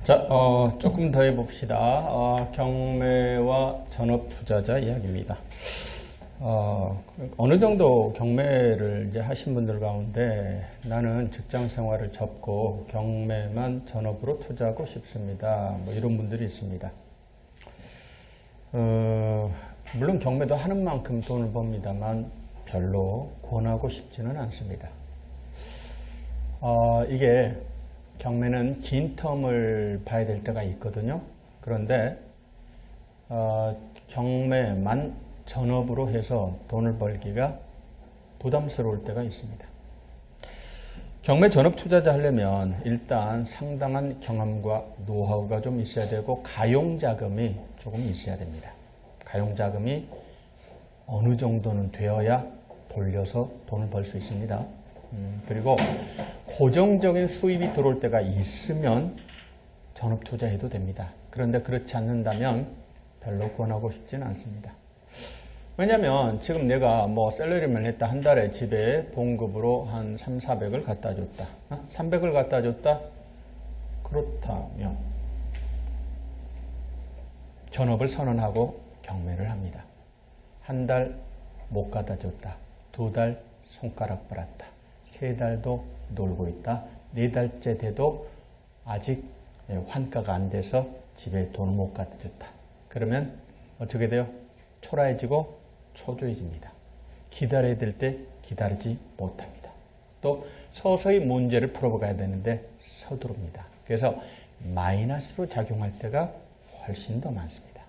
자, 조금 더 해봅시다. 경매와 전업 투자자 이야기입니다. 어느 정도 경매를 이제 하신 분들 가운데 나는 직장 생활을 접고 경매만 전업으로 투자하고 싶습니다. 뭐 이런 분들이 있습니다. 물론 경매도 하는 만큼 돈을 법니다만 별로 권하고 싶지는 않습니다. 이게 경매는 긴 텀을 봐야 될 때가 있거든요. 그런데 경매만 전업으로 해서 돈을 벌기가 부담스러울 때가 있습니다. 경매 전업 투자자 하려면 일단 상당한 경험과 노하우가 좀 있어야 되고 가용자금이 조금 있어야 됩니다. 가용자금이 어느 정도는 되어야 돌려서 돈을 벌 수 있습니다. 그리고 고정적인 수입이 들어올 때가 있으면 전업 투자해도 됩니다. 그런데 그렇지 않는다면 별로 권하고 싶지는 않습니다. 왜냐면 지금 내가 뭐 샐러리맨을 했다. 한 달에 집에 봉급으로 한 300~400을 갖다 줬다. 300을 갖다 줬다? 그렇다면 전업을 선언하고 경매를 합니다. 한 달 못 갖다 줬다. 2달 손가락 빨았다. 3달도 놀고 있다. 4달째 돼도 아직 환가가 안 돼서 집에 돈을 못 갖다 줬다. 그러면 어떻게 돼요? 초라해지고 초조해집니다. 기다려야 될 때 기다리지 못합니다. 또 서서히 문제를 풀어가야 되는데 서두릅니다. 그래서 마이너스로 작용할 때가 훨씬 더 많습니다.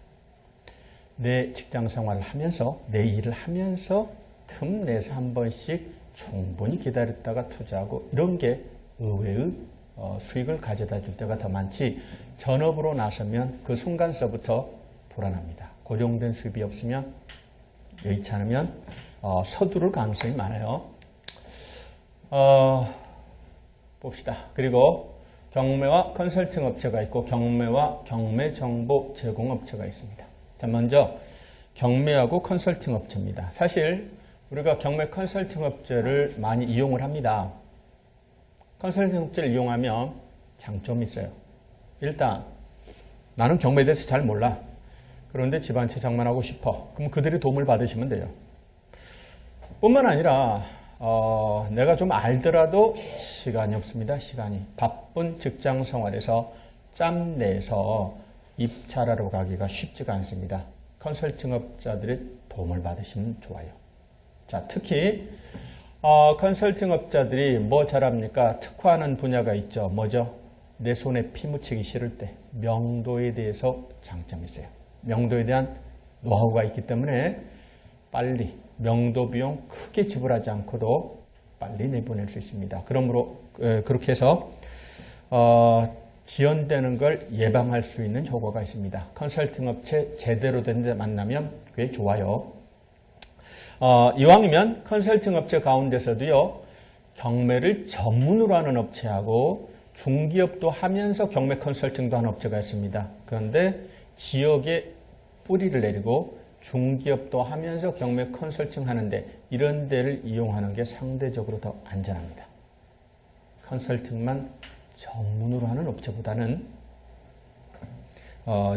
내 직장 생활을 하면서 내 일을 하면서 틈내서 한 번씩 충분히 기다렸다가 투자하고 이런 게 의외의 수익을 가져다 줄 때가 더 많지 전업으로 나서면 그 순간서부터 불안합니다. 고정된 수입이 없으면 여의치 않으면 서두를 가능성이 많아요. 봅시다. 그리고 경매와 컨설팅 업체가 있고 경매와 경매 정보 제공 업체가 있습니다. 자, 먼저 경매하고 컨설팅 업체입니다. 사실 우리가 경매 컨설팅 업체를 많이 이용을 합니다. 컨설팅 업체를 이용하면 장점이 있어요. 일단 나는 경매에 대해서 잘 몰라. 그런데 집 한 채 장만하고 싶어. 그럼 그들이 도움을 받으시면 돼요. 뿐만 아니라 내가 좀 알더라도 시간이 없습니다. 시간이. 바쁜 직장 생활에서 짬 내서 입찰하러 가기가 쉽지가 않습니다. 컨설팅 업자들의 도움을 받으시면 좋아요. 자, 특히 컨설팅 업자들이 뭐 잘합니까? 특화하는 분야가 있죠. 뭐죠? 내 손에 피 묻히기 싫을 때 명도에 대해서 장점이 있어요. 명도에 대한 노하우가 있기 때문에 빨리 명도 비용 크게 지불하지 않고도 빨리 내보낼 수 있습니다. 그러므로 그렇게 해서 지연되는 걸 예방할 수 있는 효과가 있습니다. 컨설팅 업체 제대로 된 데 만나면 꽤 좋아요. 이왕이면 컨설팅 업체 가운데서도요, 경매를 전문으로 하는 업체하고 중기업도 하면서 경매 컨설팅도 하는 업체가 있습니다. 그런데 지역에 뿌리를 내리고 중기업도 하면서 경매 컨설팅 하는데 이런 데를 이용하는 게 상대적으로 더 안전합니다. 컨설팅만 전문으로 하는 업체보다는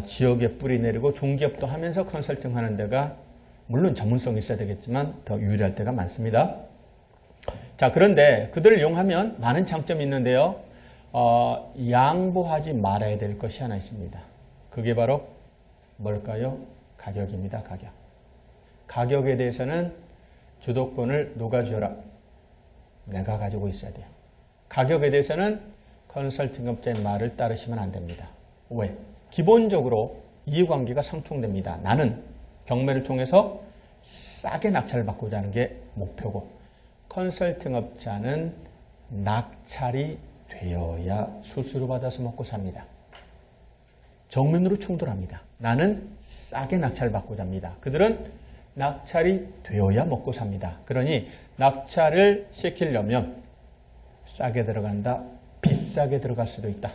지역에 뿌리 내리고 중기업도 하면서 컨설팅 하는 데가 물론 전문성이 있어야 되겠지만 더 유리할 때가 많습니다. 자, 그런데 그들을 이용하면 많은 장점이 있는데요. 양보하지 말아야 될 것이 하나 있습니다. 그게 바로 뭘까요? 가격입니다. 가격. 가격에 대해서는 주도권을 누가 쥐어라? 내가 가지고 있어야 돼요. 가격에 대해서는 컨설팅 업자의 말을 따르시면 안 됩니다. 왜? 기본적으로 이해관계가 상충됩니다. 나는 경매를 통해서 싸게 낙찰을 받고자 하는 게 목표고 컨설팅 업자는 낙찰이 되어야 수수료 받아서 먹고 삽니다. 정면으로 충돌합니다. 나는 싸게 낙찰을 받고자 합니다. 그들은 낙찰이 되어야 먹고 삽니다. 그러니 낙찰을 시키려면 싸게 들어간다, 비싸게 들어갈 수도 있다.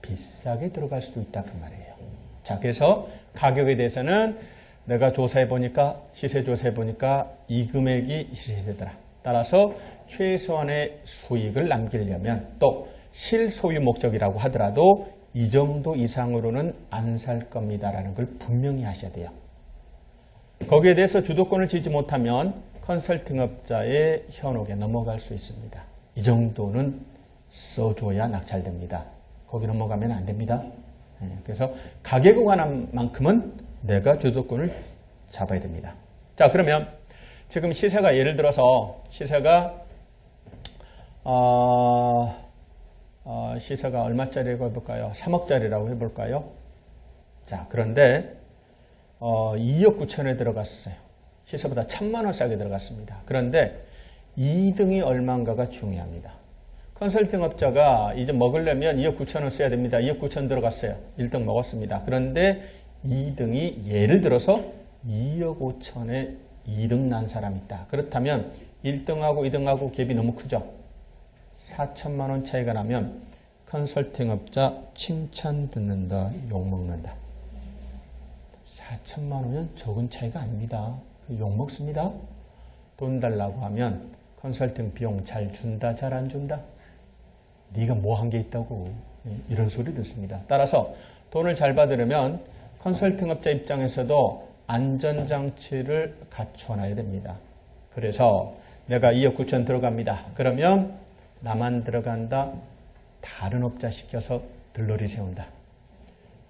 비싸게 들어갈 수도 있다 그 말이에요. 자, 그래서 가격에 대해서는 내가 조사해보니까 시세 조사해보니까 이 금액이 시세더라. 따라서 최소한의 수익을 남기려면 또 실소유 목적이라고 하더라도 이 정도 이상으로는 안 살 겁니다라는 걸 분명히 하셔야 돼요. 거기에 대해서 주도권을 쥐지 못하면 컨설팅업자의 현혹에 넘어갈 수 있습니다. 이 정도는 써줘야 낙찰됩니다. 거기 넘어가면 안 됩니다. 그래서 가격에 관한 만큼은 내가 주도권을 잡아야 됩니다. 자, 그러면 지금 시세가 예를 들어서 시세가 시세가 얼마짜리라고 해볼까요? 3억짜리라고 해볼까요? 자, 그런데 2억 9천에 들어갔어요. 시세보다 1,000만 원 싸게 들어갔습니다. 그런데 2등이 얼마인가가 중요합니다. 컨설팅 업자가 이제 먹으려면 2억 9천 원 써야 됩니다. 2억 9천 들어갔어요. 1등 먹었습니다. 그런데 2등이 예를 들어서 2억 5천에 2등 난 사람이 있다. 그렇다면 1등하고 2등하고 갭이 너무 크죠. 4천만 원 차이가 나면 컨설팅 업자 칭찬 듣는다, 욕먹는다. 4천만 원은 적은 차이가 아닙니다. 욕먹습니다. 돈 달라고 하면 컨설팅 비용 잘 준다, 잘 안 준다? 네가 뭐 한 게 있다고 이런 소리 듣습니다. 따라서 돈을 잘 받으려면 컨설팅 업자 입장에서도 안전장치를 갖춰놔야 됩니다. 그래서 내가 2억 9천 들어갑니다. 그러면 나만 들어간다. 다른 업자 시켜서 들러리 세운다.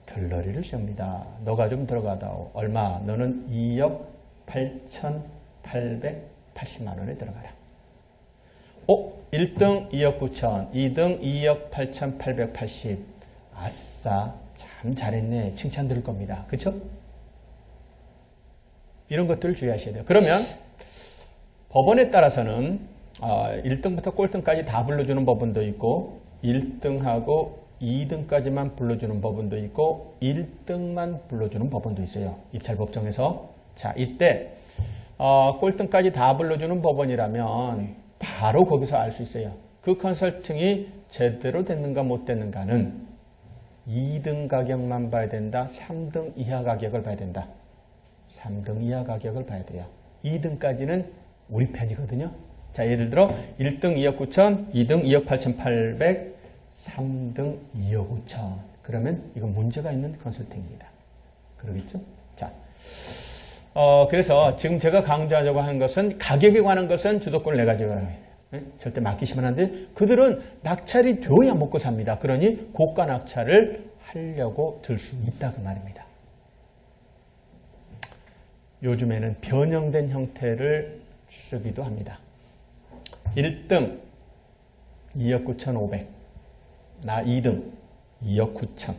들러리를 세웁니다. 너가 좀 들어가다오. 얼마? 너는 2억 8,880만 원에 들어가라. 1등 2억 9천, 2등 2억 8,880. 아싸, 참 잘했네. 칭찬 들을 겁니다. 그렇죠? 이런 것들을 주의하셔야 돼요. 그러면 법원에 따라서는 1등부터 꼴등까지 다 불러주는 법원도 있고 1등하고 2등까지만 불러주는 법원도 있고 1등만 불러주는 법원도 있어요. 입찰법정에서. 자, 이때 꼴등까지 다 불러주는 법원이라면 바로 거기서 알 수 있어요. 그 컨설팅이 제대로 됐는가 못 됐는가는 2등 가격만 봐야 된다. 3등 이하 가격을 봐야 된다. 3등 이하 가격을 봐야 돼요. 2등까지는 우리 편이거든요. 자, 예를 들어 1등 2억 9천, 2등 2억 8,800, 3등 2억 5천. 그러면 이건 문제가 있는 컨설팅입니다. 그러겠죠? 자, 그래서 지금 제가 강조하려고 하는 것은 가격에 관한 것은 주도권을 내가 가져가야 돼요. 절대 맡기시면 안 돼요. 그들은 낙찰이 되어야 먹고 삽니다. 그러니 고가 낙찰을 하려고 들 수 있다 그 말입니다. 요즘에는 변형된 형태를 쓰기도 합니다. 1등 2억 9,500, 나 2등 2억 9천.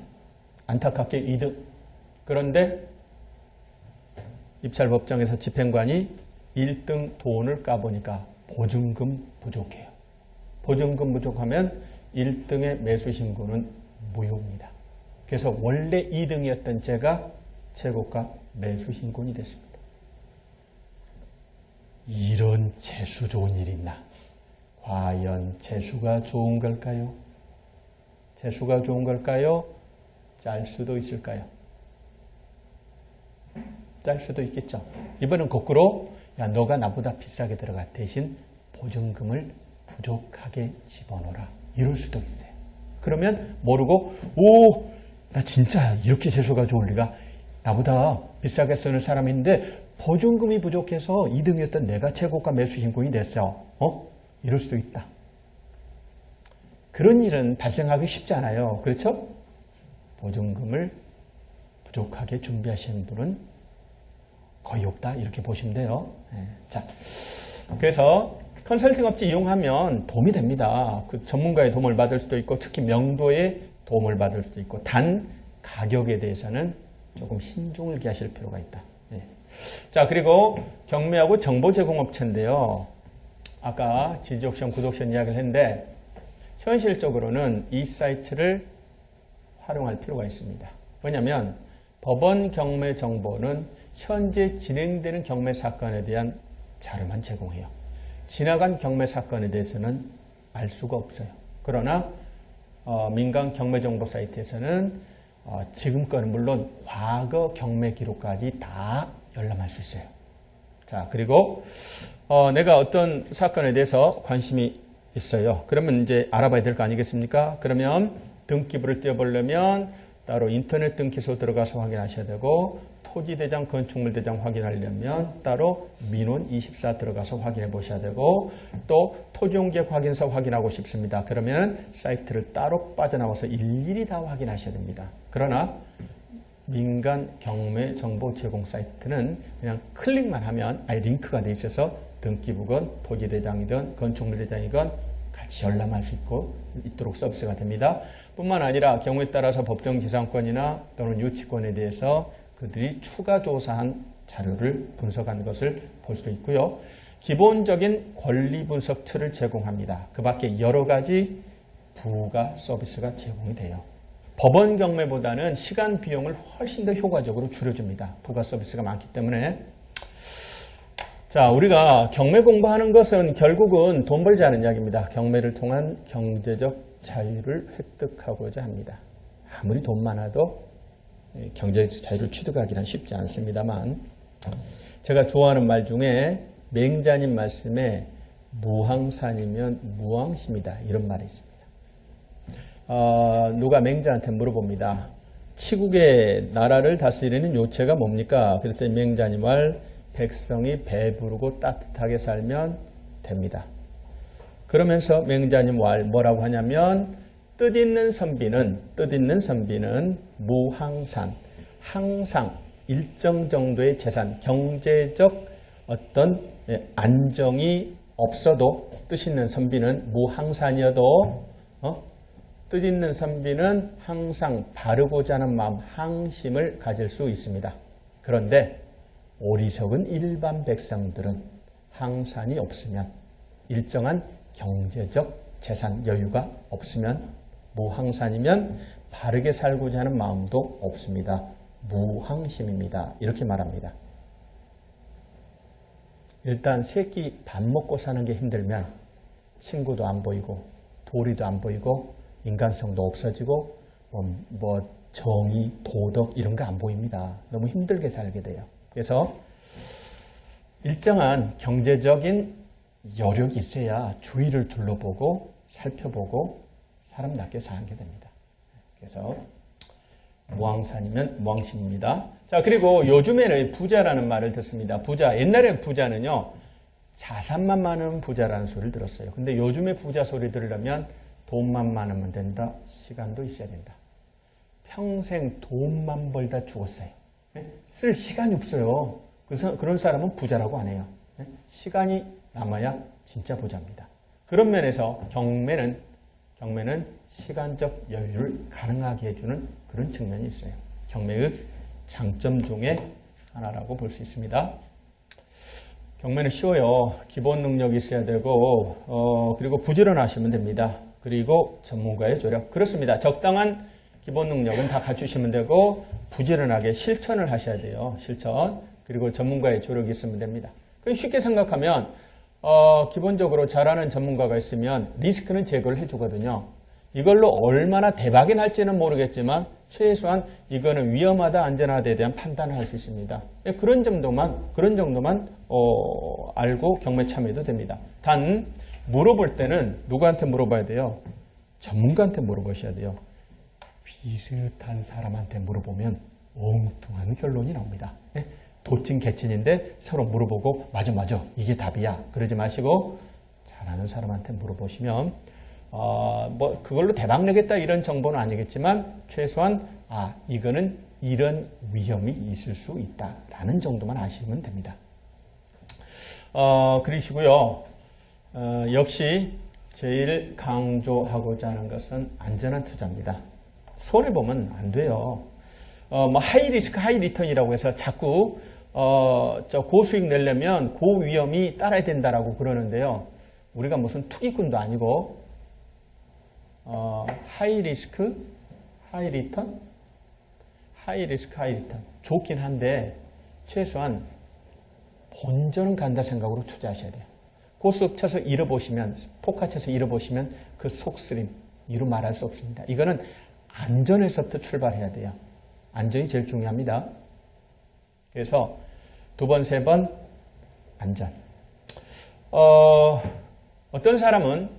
안타깝게 2등. 그런데 입찰법정에서 집행관이 1등 돈을 까보니까 보증금 부족해요. 보증금 부족하면 1등의 매수 신고는 무효입니다. 그래서 원래 2등이었던 제가 최고가 매수 신고이 됐습니다. 이런 재수 좋은 일이 있나? 과연 재수가 좋은 걸까요? 재수가 좋은 걸까요? 짤 수도 있을까요? 짤 수도 있겠죠. 이번엔 거꾸로 야 너가 나보다 비싸게 들어가 대신 보증금을 부족하게 집어넣어라. 이럴 수도 있어요. 그러면 모르고 나 진짜 이렇게 재수가 좋을 리가 나보다 비싸게 쓰는 사람인데 보증금이 부족해서 2등이었던 내가 최고가 매수 신고이 됐어. 이럴 수도 있다. 그런 일은 발생하기 쉽지 않아요. 그렇죠? 보증금을 부족하게 준비하시는 분은 거의 없다. 이렇게 보시면 돼요. 자, 그래서 컨설팅 업체 이용하면 도움이 됩니다. 그 전문가의 도움을 받을 수도 있고 특히 명도의 도움을 받을 수도 있고 단 가격에 대해서는 조금 신중을 기하실 필요가 있다. 자, 그리고 경매하고 정보 제공 업체인데요. 아까 지지옥션, 구독션 이야기를 했는데 현실적으로는 이 사이트를 활용할 필요가 있습니다. 왜냐하면 법원 경매 정보는 현재 진행되는 경매 사건에 대한 자료만 제공해요. 지나간 경매 사건에 대해서는 알 수가 없어요. 그러나 민간 경매 정보 사이트에서는 지금 거는 물론 과거 경매 기록까지 다 열람할 수 있어요. 자, 그리고 내가 어떤 사건에 대해서 관심이 있어요. 그러면 이제 알아봐야 될 거 아니겠습니까? 그러면 등기부를 떼어보려면 따로 인터넷 등기소 들어가서 확인하셔야 되고, 토지대장, 건축물대장 확인하려면 따로 민원24 들어가서 확인해 보셔야 되고, 또 토지용지역 확인서 확인하고 싶습니다. 그러면 사이트를 따로 빠져나와서 일일이 다 확인하셔야 됩니다. 그러나 민간 경매 정보 제공 사이트는 그냥 클릭만 하면 아예 링크가 돼 있어서 등기부건 토지대장이든 건축물대장이건 같이 열람할 수 있도록 서비스가 됩니다. 뿐만 아니라 경우에 따라서 법정지상권이나 또는 유치권에 대해서 그들이 추가 조사한 자료를 분석한 것을 볼 수도 있고요. 기본적인 권리 분석 툴을 제공합니다. 그 밖에 여러 가지 부가 서비스가 제공이 돼요. 법원 경매보다는 시간 비용을 훨씬 더 효과적으로 줄여줍니다. 부가 서비스가 많기 때문에. 자, 우리가 경매 공부하는 것은 결국은 돈 벌자는 이야기입니다. 경매를 통한 경제적 자유를 획득하고자 합니다. 아무리 돈 많아도 경제적 자유를 취득하기는 쉽지 않습니다만, 제가 좋아하는 말 중에 맹자님 말씀에 무항산이면 무항심이다, 이런 말이 있습니다. 누가 맹자한테 물어봅니다. 치국의 나라를 다스리는 요체가 뭡니까? 그랬더니 맹자님 말, 백성이 배부르고 따뜻하게 살면 됩니다. 그러면서 맹자님 말 뭐라고 하냐면, 뜻있는 선비는 무항산, 항상 일정 정도의 재산, 경제적 어떤 안정이 없어도 뜻있는 선비는 무항산이어도 뜻있는 선비는 항상 바르고자 하는 마음, 항심을 가질 수 있습니다. 그런데 어리석은 일반 백성들은 항산이 없으면, 일정한 경제적 재산 여유가 없으면, 무항산이면 바르게 살고자 하는 마음도 없습니다. 무항심입니다. 이렇게 말합니다. 일단 새끼 밥 먹고 사는 게 힘들면 친구도 안 보이고 도리도 안 보이고 인간성도 없어지고 정의, 도덕 이런 거 안 보입니다. 너무 힘들게 살게 돼요. 그래서 일정한 경제적인 여력이 있어야 주위를 둘러보고 살펴보고 사람답게 살게 됩니다. 그래서 무항산이면 무항심입니다. 자, 그리고 요즘에는 부자라는 말을 듣습니다. 부자, 옛날에 부자는요, 자산만 많으면 부자라는 소리를 들었어요. 근데 요즘에 부자 소리 들으려면 돈만 많으면 된다, 시간도 있어야 된다. 평생 돈만 벌다 죽었어요. 쓸 시간이 없어요. 그래서 그런 사람은 부자라고 안 해요. 시간이 남아야 진짜 부자입니다. 그런 면에서 경매는 시간적 여유를 가능하게 해주는 그런 측면이 있어요. 경매의 장점 중에 하나라고 볼 수 있습니다. 경매는 쉬워요. 기본 능력이 있어야 되고 그리고 부지런하시면 됩니다. 그리고 전문가의 조력. 그렇습니다. 적당한 기본 능력은 다 갖추시면 되고 부지런하게 실천을 하셔야 돼요. 실천. 그리고 전문가의 조력이 있으면 됩니다. 쉽게 생각하면 기본적으로 잘하는 전문가가 있으면 리스크는 제거를 해주거든요. 이걸로 얼마나 대박이 날지는 모르겠지만 최소한 이거는 위험하다, 안전하다에 대한 판단을 할 수 있습니다. 그런 정도만 알고 경매 참여해도 됩니다. 단 물어볼 때는 누구한테 물어봐야 돼요? 전문가한테 물어보셔야 돼요. 비슷한 사람한테 물어보면 엉뚱한 결론이 나옵니다. 도찐 개찐인데 서로 물어보고 맞아 이게 답이야 그러지 마시고 잘하는 사람한테 물어보시면 그걸로 대박 내겠다 이런 정보는 아니겠지만 최소한 이거는 이런 위험이 있을 수 있다라는 정도만 아시면 됩니다. 그러시고요. 역시 제일 강조하고자 하는 것은 안전한 투자입니다. 손해보면 안 돼요. 하이 리스크 하이 리턴이라고 해서 자꾸 고수익 내려면 고위험이 따라야 된다라고 그러는데요. 우리가 무슨 투기꾼도 아니고 하이 리스크 하이 리턴 하이 리스크 하이 리턴 좋긴 한데 최소한 본전은 간다 생각으로 투자하셔야 돼요. 고수업 쳐서 잃어보시면 포카 쳐서 잃어보시면 그 속쓰림 이루 말할 수 없습니다. 이거는 안전에서부터 출발해야 돼요. 안전이 제일 중요합니다. 그래서 2번, 3번 안전. 어떤 사람은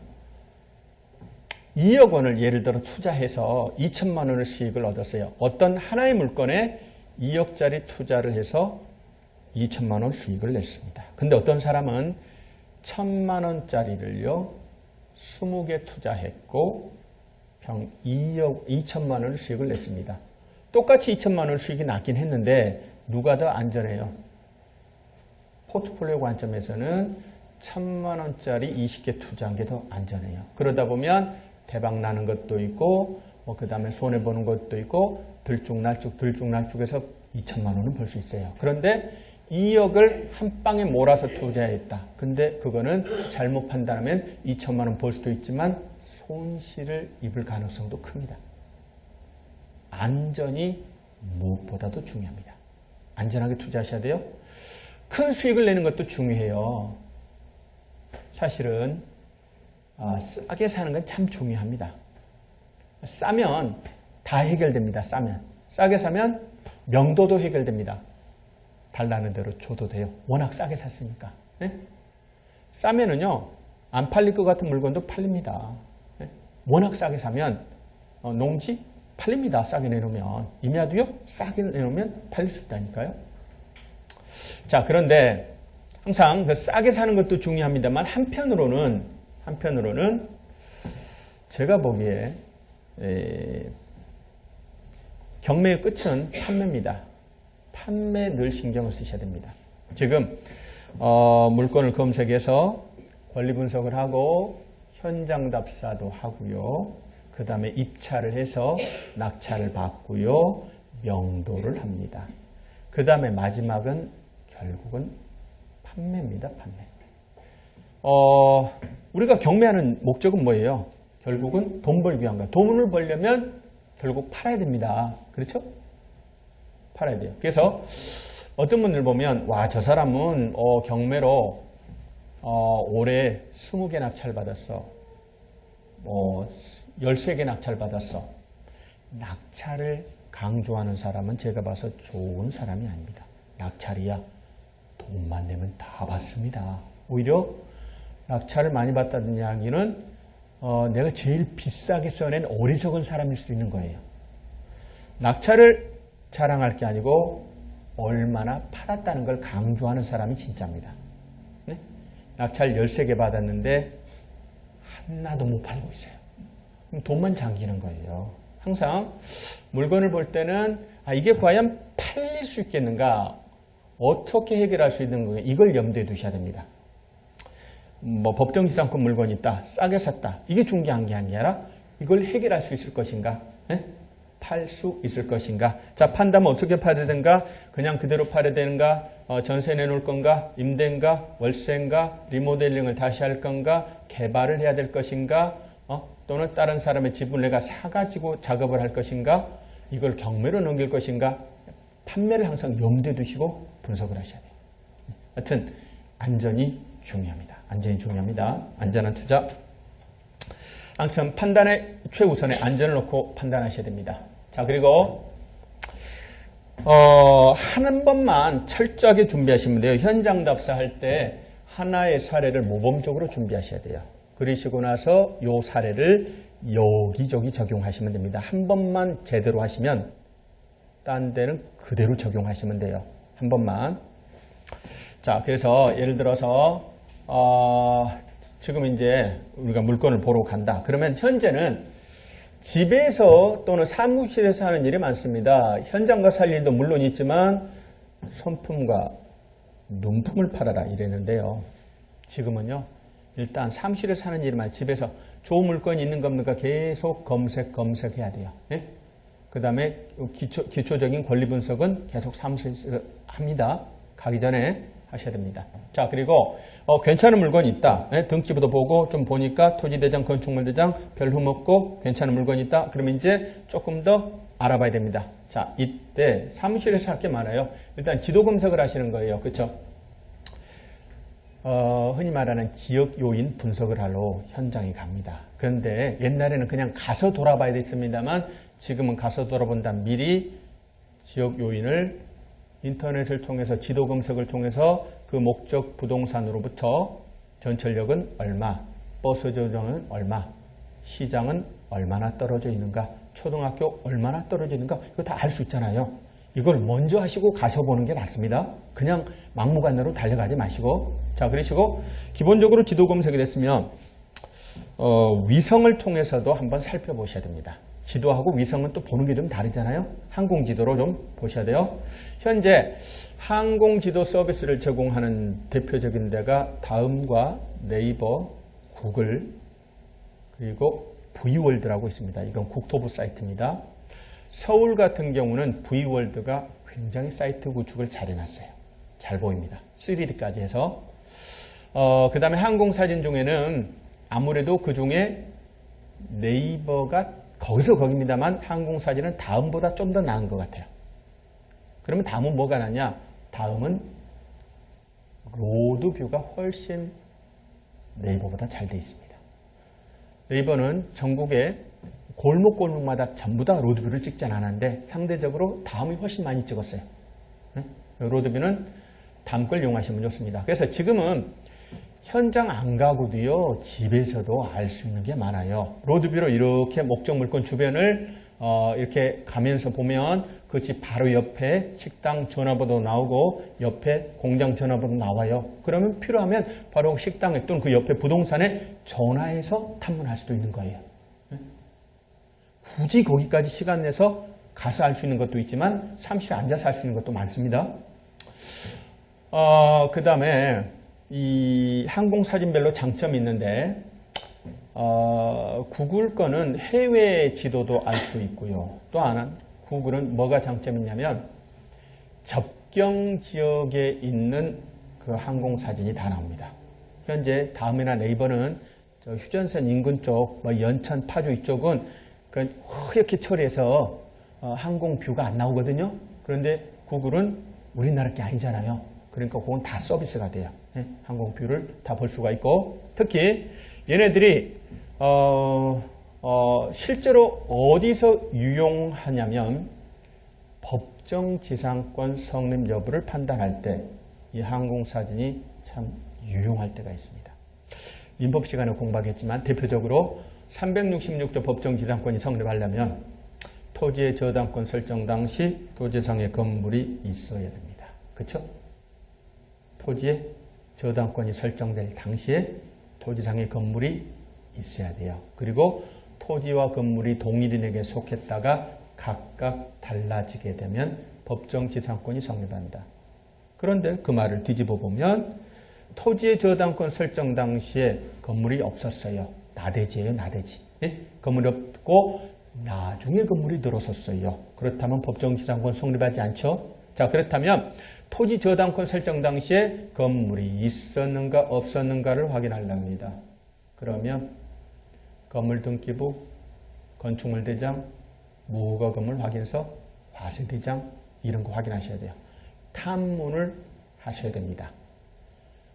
2억 원을 예를 들어 투자해서 2천만 원의 수익을 얻었어요. 어떤 하나의 물건에 2억짜리 투자를 해서 2천만 원 수익을 냈습니다. 근데 어떤 사람은 1,000만 원짜리를요 20개 투자했고 2천만 원의 수익을 냈습니다. 똑같이 2천만 원 수익이 났긴 했는데 누가 더 안전해요? 포트폴리오 관점에서는 1,000만 원짜리 20개 투자한 게 더 안전해요. 그러다 보면 대박 나는 것도 있고 그 다음에 손해보는 것도 있고 들쭉날쭉해서 2천만 원은 벌 수 있어요. 그런데 2억을 한 방에 몰아서 투자했다. 근데 그거는 잘못 판단하면 2천만 원 벌 수도 있지만 손실을 입을 가능성도 큽니다. 안전이 무엇보다도 중요합니다. 안전하게 투자하셔야 돼요. 큰 수익을 내는 것도 중요해요. 사실은 싸게 사는 건 참 중요합니다. 싸면 다 해결됩니다. 싸게 사면 명도도 해결됩니다. 달라는 대로 줘도 돼요. 워낙 싸게 샀으니까. 네? 싸면은요 안 팔릴 것 같은 물건도 팔립니다. 네? 워낙 싸게 사면 농지 팔립니다. 싸게 내놓으면. 임야도요 싸게 내놓으면 팔릴 수 있다니까요. 자, 그런데 항상 그 싸게 사는 것도 중요합니다만 한편으로는 제가 보기에 경매의 끝은 판매입니다. 판매 늘 신경을 쓰셔야 됩니다. 지금 물건을 검색해서 권리 분석을 하고 현장 답사도 하고요. 그 다음에 입찰을 해서 낙찰을 받고요. 명도를 합니다. 그 다음에 마지막은 결국은 판매입니다. 판매. 우리가 경매하는 목적은 뭐예요? 결국은 돈 벌기 위한 거예요. 돈을 벌려면 결국 팔아야 됩니다. 그렇죠? 팔아야 돼요. 그래서 어떤 분들 보면 와, 저 사람은 경매로 올해 20개 낙찰 받았어. 13개 낙찰 받았어. 낙찰을 강조하는 사람은 제가 봐서 좋은 사람이 아닙니다. 낙찰이야. 돈만 내면 다 받습니다. 오히려 낙찰을 많이 받다는 이야기는 내가 제일 비싸게 써낸 어리석은 사람일 수도 있는 거예요. 낙찰을 자랑할 게 아니고 얼마나 팔았다는 걸 강조하는 사람이 진짜입니다. 네? 낙찰 13개 받았는데 하나도 못 팔고 있어요. 그럼 돈만 잠기는 거예요. 항상 물건을 볼 때는 이게 과연 팔릴 수 있겠는가? 어떻게 해결할 수 있는 건가? 이걸 염두에 두셔야 됩니다. 법정지상권 물건이 있다. 싸게 샀다. 이게 중요한 게 아니라 이걸 해결할 수 있을 것인가? 네? 팔 수 있을 것인가? 자, 판다면 어떻게 팔아야 되는가? 그냥 그대로 팔아야 되는가? 전세 내놓을 건가? 임대인가? 월세인가? 리모델링을 다시 할 건가? 개발을 해야 될 것인가? 또는 다른 사람의 집을 내가 사가지고 작업을 할 것인가? 이걸 경매로 넘길 것인가? 판매를 항상 염두에 두시고 분석을 하셔야 돼요. 하여튼 안전이 중요합니다. 안전이 중요합니다. 안전한 투자. 항상 판단의 최우선에 안전을 놓고 판단하셔야 됩니다. 자, 그리고 한 번만 철저하게 준비하시면 돼요. 현장 답사할 때 하나의 사례를 모범적으로 준비하셔야 돼요. 그러시고 나서 이 사례를 여기저기 적용하시면 됩니다. 한 번만 제대로 하시면 딴 데는 그대로 적용하시면 돼요. 한 번만. 자, 그래서 예를 들어서 지금 이제 우리가 물건을 보러 간다. 그러면 현재는 집에서 또는 사무실에서 하는 일이 많습니다. 현장 가서 할 일도 물론 있지만 손품과 눈품을 팔아라 이랬는데요. 지금은요. 일단 사무실에서 하는 일만 집에서 좋은 물건이 있는 겁니까? 계속 검색해야 돼요. 네? 그 다음에 기초적인 권리 분석은 계속 사무실에서 합니다. 가기 전에 하셔야 됩니다. 자, 그리고 괜찮은 물건이 있다. 네? 등기부도 보고 좀 보니까 토지대장, 건축물대장 별 흠 없고 괜찮은 물건이 있다. 그러면 이제 조금 더 알아봐야 됩니다. 자, 이때 사무실에서 할 게 많아요. 일단 지도 검색을 하시는 거예요. 그렇죠? 흔히 말하는 지역 요인 분석을 하러 현장에 갑니다. 그런데 옛날에는 그냥 가서 돌아봐야 됐습니다만 지금은 가서 돌아본다. 미리 지역 요인을 인터넷을 통해서 지도 검색을 통해서 그 목적 부동산으로부터 전철역은 얼마, 버스 조정은 얼마, 시장은 얼마나 떨어져 있는가, 초등학교 얼마나 떨어져 있는가, 이거 다 알 수 있잖아요. 이걸 먼저 하시고 가셔보는 게 낫습니다. 그냥 막무가내로 달려가지 마시고. 자, 그러시고 기본적으로 지도 검색이 됐으면 위성을 통해서도 한번 살펴보셔야 됩니다. 지도하고 위성은 또 보는 게 좀 다르잖아요. 항공지도로 좀 보셔야 돼요. 현재 항공지도 서비스를 제공하는 대표적인 데가 다음과 네이버, 구글, 그리고 V월드라고 있습니다. 이건 국토부 사이트입니다. 서울 같은 경우는 V월드가 굉장히 사이트 구축을 잘 해놨어요. 잘 보입니다. 3D까지 해서. 그 다음에 항공사진 중에는 아무래도 그 중에 네이버가 거기서 거기입니다만 항공사진은 다음보다 좀 더 나은 것 같아요. 그러면 다음은 뭐가 나냐? 다음은 로드뷰가 훨씬 네이버보다 잘 돼 있습니다. 네이버는 전국에 골목골목마다 전부 다 로드뷰를 찍진 않았는데 상대적으로 다음이 훨씬 많이 찍었어요. 네? 로드뷰는 다음 걸 이용하시면 좋습니다. 그래서 지금은 현장 안 가고도요, 집에서도 알 수 있는 게 많아요. 로드뷰로 이렇게 목적 물건 주변을 이렇게 가면서 보면 그 집 바로 옆에 식당 전화번호 나오고 옆에 공장 전화번호 나와요. 그러면 필요하면 바로 식당에 또는 그 옆에 부동산에 전화해서 탐문할 수도 있는 거예요. 굳이 거기까지 시간 내서 가서 알 수 있는 것도 있지만 잠시 앉아서 할 수 있는 것도 많습니다. 그 다음에 이 항공사진별로 장점이 있는데 구글 거는 해외 지도도 알 수 있고요. 또 하나는 구글은 뭐가 장점이 있냐면 접경 지역에 있는 그 항공사진이 다 나옵니다. 현재 다음이나 네이버는 저 휴전선 인근 쪽, 뭐 연천, 파주 이쪽은 그 허옇게 처리해서 항공 뷰가 안 나오거든요. 그런데 구글은 우리나라 게 아니잖아요. 그러니까 그건 다 서비스가 돼요. 네? 항공 뷰를 다 볼 수가 있고, 특히 얘네들이 실제로 어디서 유용하냐면 법정지상권 성립 여부를 판단할 때 이 항공사진이 참 유용할 때가 있습니다. 민법 시간에 공부하겠지만 대표적으로 366조 법정지상권이 성립하려면 토지의 저당권 설정 당시 도지상의 건물이 있어야 됩니다. 그렇죠? 토지의 저당권이 설정될 당시에 토지상의 건물이 있어야 돼요. 그리고 토지와 건물이 동일인에게 속했다가 각각 달라지게 되면 법정지상권이 성립한다. 그런데 그 말을 뒤집어 보면 토지의 저당권 설정 당시에 건물이 없었어요. 나대지예요, 나대지. 예? 건물이 없고 나중에 건물이 늘어섰어요. 그렇다면 법정지상권 성립하지 않죠? 자, 그렇다면 토지 저당권 설정 당시에 건물이 있었는가 없었는가를 확인하렵니다. 그러면 건물 등기부, 건축물 대장, 무허가 건물 확인서, 화세 대장 이런 거 확인하셔야 돼요. 탐문을 하셔야 됩니다.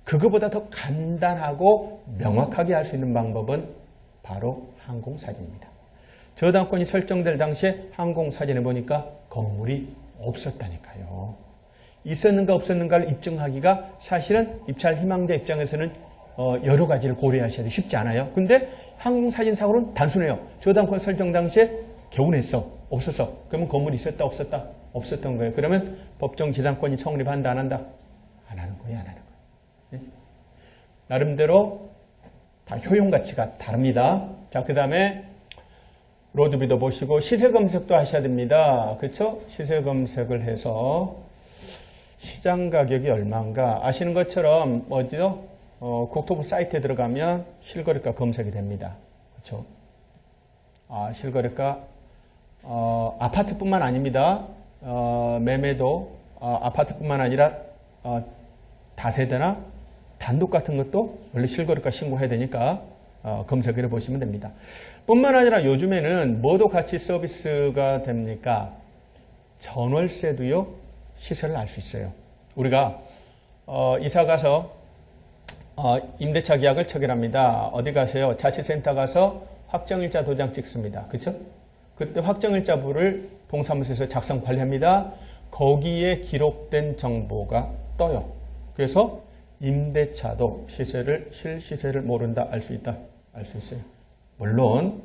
그거보다 더 간단하고 명확하게 할 수 있는 방법은 바로 항공사진입니다. 저당권이 설정될 당시에 항공사진에 보니까 건물이 없었다니까요. 있었는가 없었는가를 입증하기가 사실은 입찰 희망자 입장에서는 여러 가지를 고려하셔야 돼요. 쉽지 않아요. 근데 항공사진상으로는 단순해요. 저당권 설정 당시에 개운했어. 없었어. 그러면 건물이 있었다 없었다? 없었던 거예요. 그러면 법정지상권이 성립한다 안 한다? 안 하는 거예요. 안 하는 거예요. 네? 나름대로 다 효용가치가 다릅니다. 자, 그 다음에 로드뷰도 보시고 시세검색도 하셔야 됩니다. 그렇죠? 시세검색을 해서 시장 가격이 얼마인가 아시는 것처럼 뭐죠? 국토부 사이트에 들어가면 실거래가 검색이 됩니다. 그렇죠? 실거래가 아파트뿐만 아닙니다. 매매도 아파트뿐만 아니라 다세대나 단독 같은 것도 원래 실거래가 신고해야 되니까 검색을 해보시면 됩니다. 뿐만 아니라 요즘에는 뭐도 같이 서비스가 됩니까? 전월세도요 시세를 알 수 있어요. 우리가 이사 가서 임대차 계약을 체결합니다. 어디 가세요? 자치센터 가서 확정일자 도장 찍습니다. 그렇죠? 그때 확정일자부를 동사무소에서 작성 관리합니다. 거기에 기록된 정보가 떠요. 그래서 임대차도 실시세를 모른다 알 수 있다. 알 수 있어요. 물론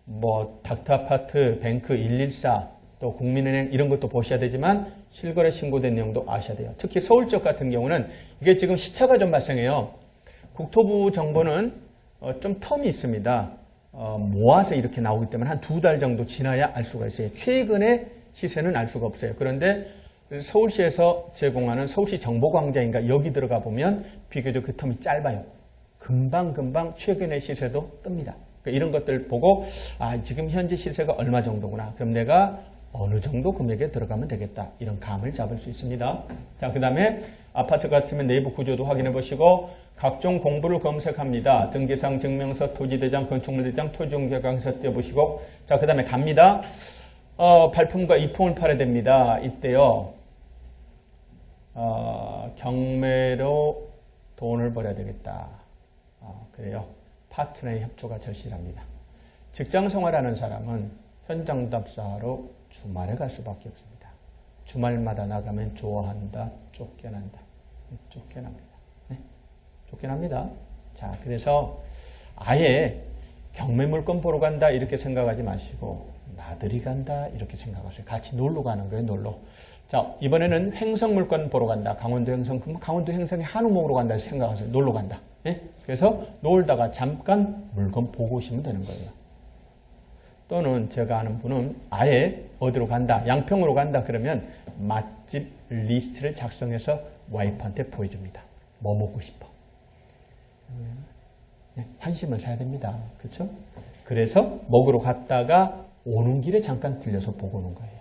뭐 닥터아파트, 뱅크 114, 또 국민은행 이런 것도 보셔야 되지만 실거래 신고된 내용도 아셔야 돼요. 특히 서울 쪽 같은 경우는 이게 지금 시차가 좀 발생해요. 국토부 정보는 좀 텀이 있습니다. 모아서 이렇게 나오기 때문에 한 2달 정도 지나야 알 수가 있어요. 최근의 시세는 알 수가 없어요. 그런데 서울시에서 제공하는 서울시 정보광장인가 여기 들어가 보면 비교적 그 텀이 짧아요. 금방 최근의 시세도 뜹니다. 그러니까 이런 것들 보고 지금 현재 시세가 얼마 정도구나. 그럼 내가 어느 정도 금액에 들어가면 되겠다. 이런 감을 잡을 수 있습니다. 자, 그 다음에 아파트 같으면 내부 구조도 확인해 보시고 각종 공부를 검색합니다. 등기상, 증명서, 토지대장, 건축물대장, 토지용계약서 떼어보시고 자, 그 다음에 갑니다. 발품과 이품을 팔아야 됩니다. 이때요. 경매로 돈을 벌어야 되겠다. 그래요. 파트너의 협조가 절실합니다. 직장 생활하는 사람은 현장 답사하러 주말에 갈 수밖에 없습니다. 주말마다 나가면 좋아한다, 쫓겨난다. 쫓겨납니다. 네? 쫓겨납니다. 자, 그래서 아예 경매 물건 보러 간다 이렇게 생각하지 마시고 나들이 간다 이렇게 생각하세요. 같이 놀러 가는 거예요. 놀러. 자, 이번에는 횡성 물건 보러 간다. 강원도 횡성. 그럼 강원도 횡성에 한우 먹으러 간다 생각하세요. 놀러 간다. 네? 그래서 놀다가 잠깐 물건 보고 오시면 되는 거예요. 또는 제가 아는 분은 아예 어디로 간다, 양평으로 간다 그러면 맛집 리스트를 작성해서 와이프한테 보여줍니다. 뭐 먹고 싶어. 한심을 사야 됩니다. 그렇죠? 그래서 먹으러 갔다가 오는 길에 잠깐 들려서 보고 오는 거예요.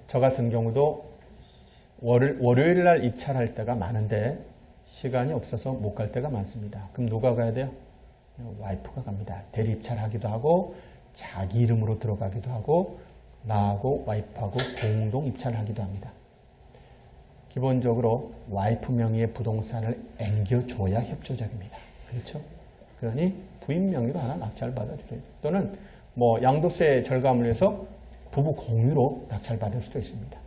저 같은 경우도 월요일 날 입찰할 때가 많은데 시간이 없어서 못 갈 때가 많습니다. 그럼 누가 가야 돼요? 와이프가 갑니다. 대리 입찰하기도 하고 자기 이름으로 들어가기도 하고 나하고 와이프하고 공동 입찰하기도 합니다. 기본적으로 와이프 명의의 부동산을 앵겨줘야 협조적입니다. 그렇죠? 그러니 부인 명의로 하나 낙찰 받아주세요. 또는 뭐 양도세 절감을 위해서 부부 공유로 낙찰 받을 수도 있습니다.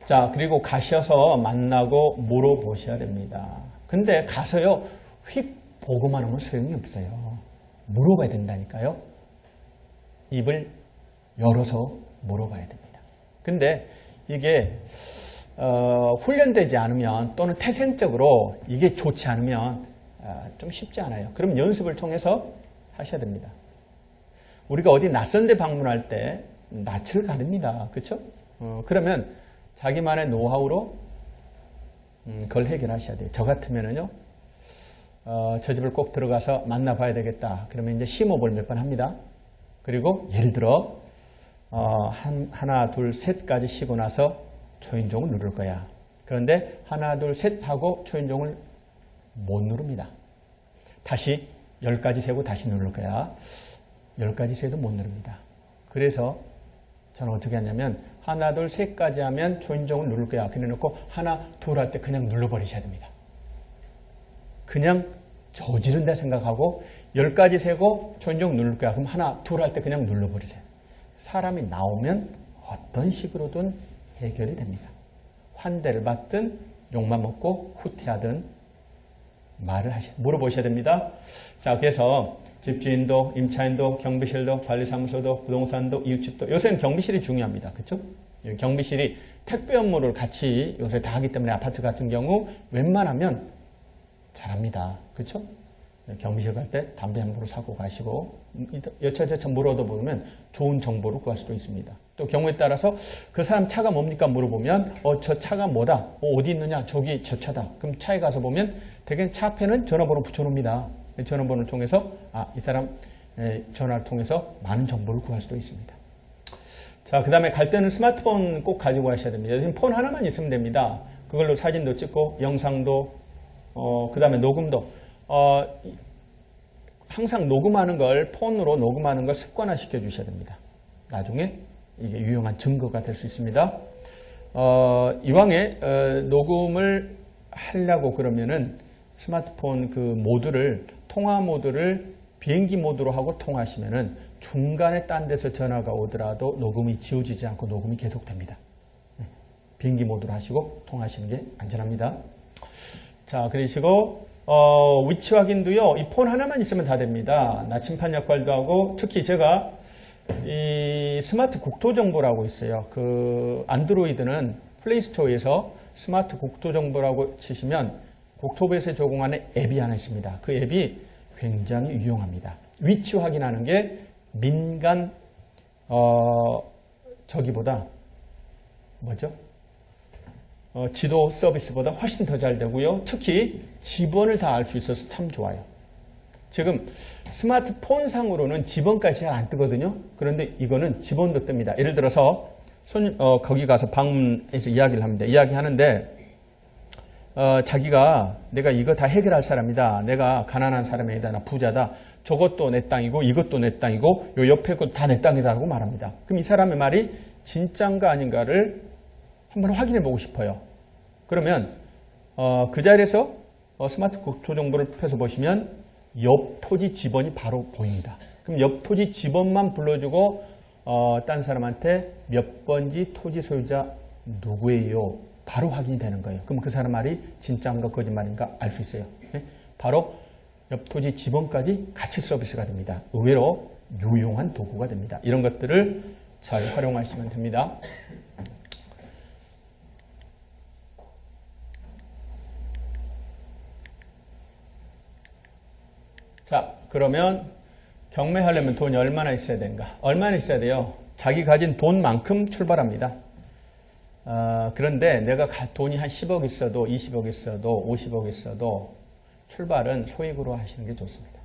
자, 그리고 가셔서 만나고 물어보셔야 됩니다. 근데 가서요 휙 보고만 하면 소용이 없어요. 물어봐야 된다니까요. 입을 열어서 물어봐야 됩니다. 근데 이게 훈련되지 않으면 또는 태생적으로 이게 좋지 않으면 좀 쉽지 않아요. 그럼 연습을 통해서 하셔야 됩니다. 우리가 어디 낯선 데 방문할 때 낯을 가립니다. 그렇죠? 그러면 자기만의 노하우로 그걸 해결하셔야 돼요. 저 같으면은요. 저 집을 꼭 들어가서 만나봐야 되겠다. 그러면 이제 심호흡을 몇 번 합니다. 그리고 예를 들어 하나, 둘, 셋까지 쉬고 나서 초인종을 누를 거야. 그런데 하나, 둘, 셋 하고 초인종을 못 누릅니다. 다시 10가지 세고 다시 누를 거야. 10가지 세도 못 누릅니다. 그래서 저는 어떻게 하냐면 하나, 둘, 셋까지 하면 초인종을 누를 거야. 그래 놓고 하나, 둘 할 때 그냥 눌러버리셔야 됩니다. 그냥 저지른다 생각하고 10가지 세고 초인종 누를 거야. 그럼 하나, 둘 할 때 그냥 눌러버리세요. 사람이 나오면 어떤 식으로든 해결이 됩니다. 환대를 받든 욕만 먹고 후퇴하든 물어보셔야 됩니다. 자, 그래서 집주인도, 임차인도, 경비실도, 관리사무소도, 부동산도, 이웃집도 요새는 경비실이 중요합니다. 그렇죠? 경비실이 택배 업무를 같이 요새 다 하기 때문에 아파트 같은 경우 웬만하면 잘합니다. 그렇죠? 경비실 갈 때 담배 한 보루 사고 가시고 여차저차 물어도 보면 좋은 정보를 구할 수도 있습니다. 또 경우에 따라서 그 사람 차가 뭡니까 물어보면 저 차가 뭐다? 어디 있느냐? 저기 저 차다. 그럼 차에 가서 보면 대개 차 앞에는 전화번호 붙여놓습니다. 전화번호를 통해서 이 사람 전화를 통해서 많은 정보를 구할 수도 있습니다. 자, 그 다음에 갈 때는 스마트폰 꼭 가지고 가셔야 됩니다. 요즘 폰 하나만 있으면 됩니다. 그걸로 사진도 찍고 영상도 그 다음에 녹음도 항상 녹음하는 걸 폰으로 녹음하는 걸 습관화 시켜 주셔야 됩니다. 나중에 이게 유용한 증거가 될 수 있습니다. 이왕에 녹음을 하려고 그러면은 스마트폰 그 모드를 통화 모드를 비행기 모드로 하고 통화하시면은 중간에 딴 데서 전화가 오더라도 녹음이 지워지지 않고 녹음이 계속됩니다. 비행기 모드로 하시고 통화하시는 게 안전합니다. 자, 그러시고 위치 확인도요, 이 폰 하나만 있으면 다 됩니다. 나침판 역할도 하고, 특히 제가 이 스마트 국토 정보라고 있어요. 그 안드로이드는 플레이스토어에서 스마트 국토 정보라고 치시면 국토부에서 제공하는 앱이 하나 있습니다. 그 앱이 굉장히 유용합니다. 위치 확인하는 게 민간 저기보다 뭐죠? 지도 서비스보다 훨씬 더 잘 되고요. 특히 지번을 다 알 수 있어서 참 좋아요. 지금 스마트폰상으로는 지번까지 잘 안 뜨거든요. 그런데 이거는 지번도 뜹니다. 예를 들어서 거기 가서 방문해서 이야기를 합니다. 이야기하는데 자기가 내가 이거 다 해결할 사람이다. 내가 가난한 사람이다. 나 부자다. 저것도 내 땅이고 이것도 내 땅이고 요 옆에 것도 다 내 땅이다라고 말합니다. 그럼 이 사람의 말이 진짠가 아닌가를 한번 확인해 보고 싶어요. 그러면 그 자리에서 스마트 국토 정보를 펴서 보시면 옆 토지 지번이 바로 보입니다. 그럼 옆 토지 지번만 불러주고 딴 사람한테 몇 번지 토지 소유자 누구예요? 바로 확인이 되는 거예요. 그럼 그 사람 말이 진짜인가 거짓말인가 알 수 있어요. 네? 바로 옆 토지 지번까지 같이 서비스가 됩니다. 의외로 유용한 도구가 됩니다. 이런 것들을 잘 활용하시면 됩니다. 자, 그러면 경매하려면 돈이 얼마나 있어야 되는가? 얼마나 있어야 돼요? 자기 가진 돈만큼 출발합니다. 그런데 내가 돈이 한 10억 있어도 20억 있어도 50억 있어도 출발은 소액으로 하시는 게 좋습니다.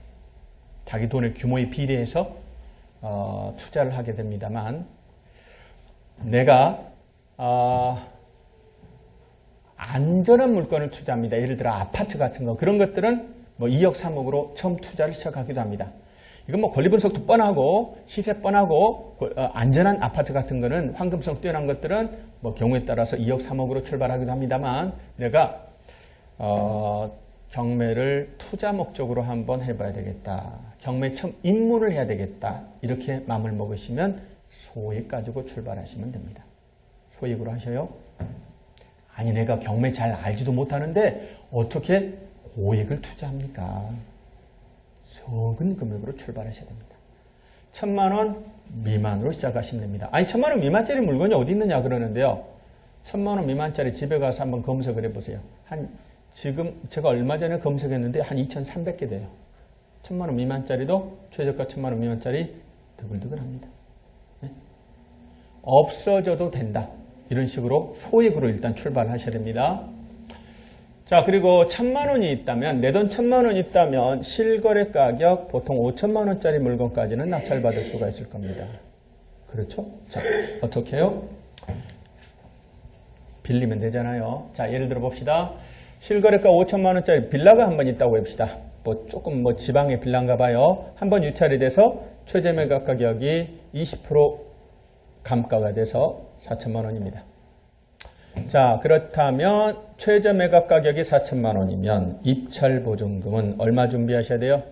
자기 돈의 규모에 비례해서 투자를 하게 됩니다만 내가 안전한 물건을 투자합니다. 예를 들어 아파트 같은 거 그런 것들은 뭐 2억 3억으로 처음 투자를 시작하기도 합니다. 이건 뭐 권리 분석도 뻔하고 시세 뻔하고 안전한 아파트 같은 거는 황금성 뛰어난 것들은 뭐 경우에 따라서 2억 3억으로 출발하기도 합니다만 내가 경매를 투자 목적으로 한번 해봐야 되겠다. 경매 처음 입문을 해야 되겠다. 이렇게 마음을 먹으시면 소액 가지고 출발하시면 됩니다. 소액으로 하셔요. 아니 내가 경매 잘 알지도 못하는데 어떻게 고액을 투자합니까? 적은 금액으로 출발하셔야 됩니다. 1,000만 원 미만으로 시작하시면 됩니다. 아니 1,000만 원 미만짜리 물건이 어디 있느냐 그러는데요. 1,000만 원 미만짜리 집에 가서 한번 검색을 해보세요. 지금 제가 얼마 전에 검색했는데 한 2,300개 돼요. 1,000만 원 미만짜리도 최저가 1,000만 원 미만짜리 드글드글합니다. 네? 없어져도 된다. 이런 식으로 소액으로 일단 출발하셔야 됩니다. 자, 그리고 1,000만 원이 있다면, 내 돈 1,000만 원이 있다면 실거래 가격 보통 5천만 원짜리 물건까지는 낙찰받을 수가 있을 겁니다. 그렇죠? 자, 어떻게 해요? 빌리면 되잖아요. 자, 예를 들어 봅시다. 실거래가 5천만 원짜리 빌라가 한 번 있다고 해봅시다. 뭐 조금 뭐 지방의 빌라인가 봐요. 한 번 유찰이 돼서 최저 매각 가격이 20% 감가가 돼서 4천만 원입니다. 자, 그렇다면 최저 매각 가격이 4천만 원이면 입찰 보증금은 얼마 준비하셔야 돼요?